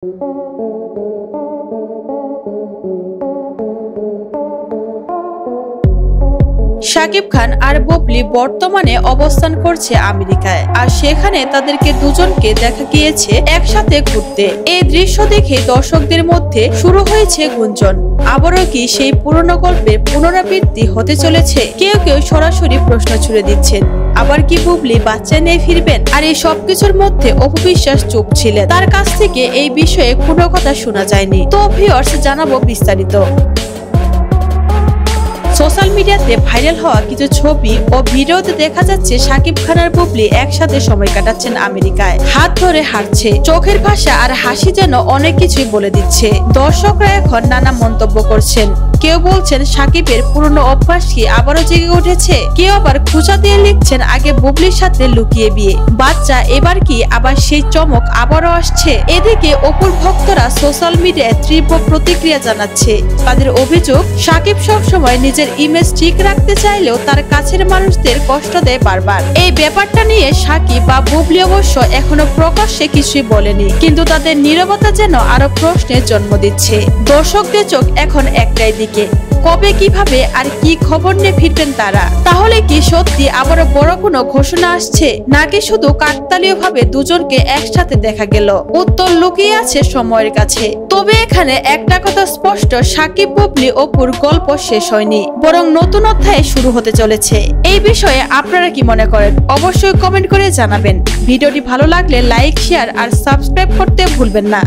শাকিব খান আর বুবলি বর্তমানে অবস্থান করছে আমেরিকায়, আর সেখানে তাদেরকে দুজনকে দেখা গিয়েছে একসাথে ঘুরতে। এই দৃশ্য দেখে দর্শকদের মধ্যে শুরু হয়েছে গুঞ্জন, আবারও কি সেই পুরনো গল্পের পুনরাবৃত্তি হতে চলেছে? কেউ কেউ সরাসরি প্রশ্ন ছুড়ে দিচ্ছেন, আবার কি বুবলি বাচ্চা নিয়ে ফিরবেন? আর এই সবকিছুর মধ্যে অপু বিশ্বাস চুপ ছিলেন, তার কাছ থেকে এই বিষয়ে কোনো কথা শোনা যায়নি। তো ভিউয়ার্স, জানাবো বিস্তারিত। সোশ্যাল মিডিয়াতে ভাইরাল হওয়া কিছু ছবি ও ভিডিওতে দেখা যাচ্ছে শাকিব খান আর বুবলি একসাথে সময় কাটাচ্ছেন আমেরিকায়, হাত ধরে হাঁটছে। চোখের ভাষা আর হাসি যেন অনেক কিছুই বলে দিচ্ছে। দর্শকরা এখন নানা মন্তব্য করছেন। কেউ বলছেন শাকিবের পুরনো অভ্যাস কি আবারও জেগে উঠেছে, কেউ আবার খুঁচা দিয়ে লিখছেন আগে বুবলির সাথে লুকিয়ে বিয়ে, বাচ্চা এবার কি আবার সেই চমক আবারও আসছে। এদিকে অপুর ভক্তরা সোশ্যাল মিডিয়ায় তীব্র প্রতিক্রিয়া জানাচ্ছে। তাদের অভিযোগ, শাকিব সবসময় নিজের ইমেজ ঠিক রাখতে চাইলেও তার কাছের মানুষদের কষ্ট দেয় বারবার। এই ব্যাপারটা নিয়ে শাকিব বা বুবলি অবশ্য এখনো প্রকাশ্যে কিছুই বলেনি, কিন্তু তাদের নীরবতা যেন আরো প্রশ্নের জন্ম দিচ্ছে। দর্শকদের চোখ এখন একটাই দিকে, কবে, কিভাবে আর কি খবর নিয়ে ফিরবেন তারা? তাহলে কি সত্যি আবারও বড় কোনো ঘোষণা আসছে, নাকি শুধু কাকতালীয় ভাবে দুজনকে একসাথে দেখা গেল? উত্তর লুকিয়ে আছে সময়ের কাছে। তবে এখানে একটা কথা স্পষ্ট, শাকিব বুবলি অপুর গল্প শেষ হয়নি, বরং নতুন অধ্যায় শুরু হতে চলেছে। এই বিষয়ে আপনারা কি মনে করেন অবশ্যই কমেন্ট করে জানাবেন। ভিডিওটি ভালো লাগলে লাইক, শেয়ার আর সাবস্ক্রাইব করতে ভুলবেন না।